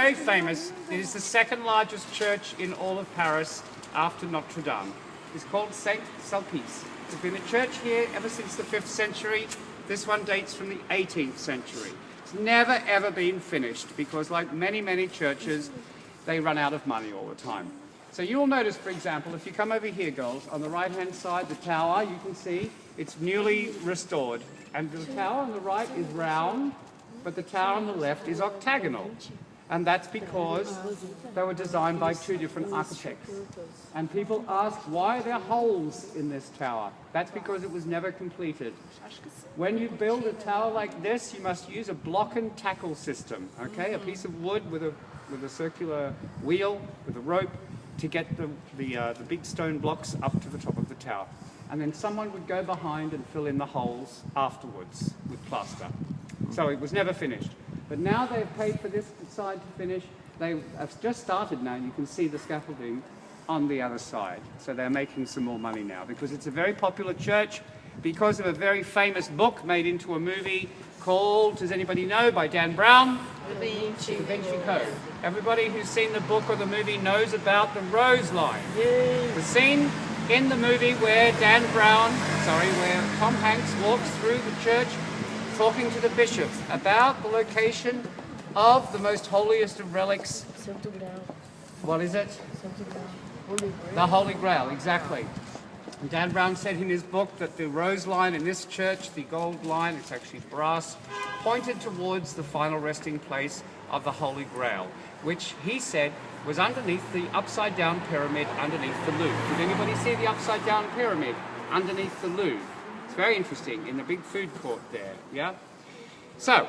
very famous. It is the second largest church in all of Paris after Notre Dame. It's called Saint-Sulpice. There's been a church here ever since the 5th century. This one dates from the 18th century. It's never ever been finished because, like many churches, they run out of money all the time. So you'll notice, for example, if you come over here, girls, on the right-hand side, the tower, you can see it's newly restored. And the tower on the right is round, but the tower on the left is octagonal. And that's because they were designed by two different architects. And people ask, why are there holes in this tower? That's because it was never completed. When you build a tower like this, you must use a block and tackle system, okay? A piece of wood with a circular wheel, with a rope, to get the big stone blocks up to the top of the tower. And then someone would go behind and fill in the holes afterwards with plaster. So it was never finished. But now they've paid for this side to finish. They have just started now. You can see the scaffolding on the other side. So they're making some more money now because it's a very popular church because of a very famous book made into a movie called, does anybody know, by Dan Brown? Da Vinci Code. Everybody who's seen the book or the movie knows about the Rose Line. Yay. The scene in the movie where where Tom Hanks walks through the church talking to the bishops about the location of the most holiest of relics. What is it? The Holy Grail, exactly. And Dan Brown said in his book that the rose line in this church, the gold line, it's actually brass, pointed towards the final resting place of the Holy Grail, which he said was underneath the upside-down pyramid underneath the Louvre. Did anybody see the upside-down pyramid underneath the Louvre? It's very interesting, in the big food court there, yeah? So,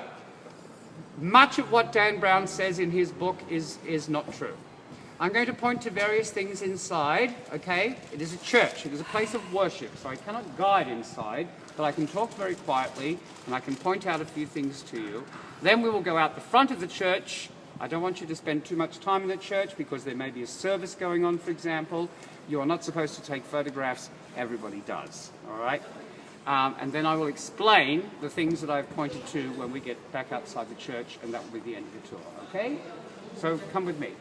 much of what Dan Brown says in his book is not true. I'm going to point to various things inside, okay? It is a church, it is a place of worship, so I cannot guide inside, but I can talk very quietly and I can point out a few things to you. Then we will go out the front of the church. I don't want you to spend too much time in the church because there may be a service going on, for example. You are not supposed to take photographs. Everybody does, all right? And then I will explain the things that I've pointed to when we get back outside the church, and that will be the end of the tour, okay? So come with me.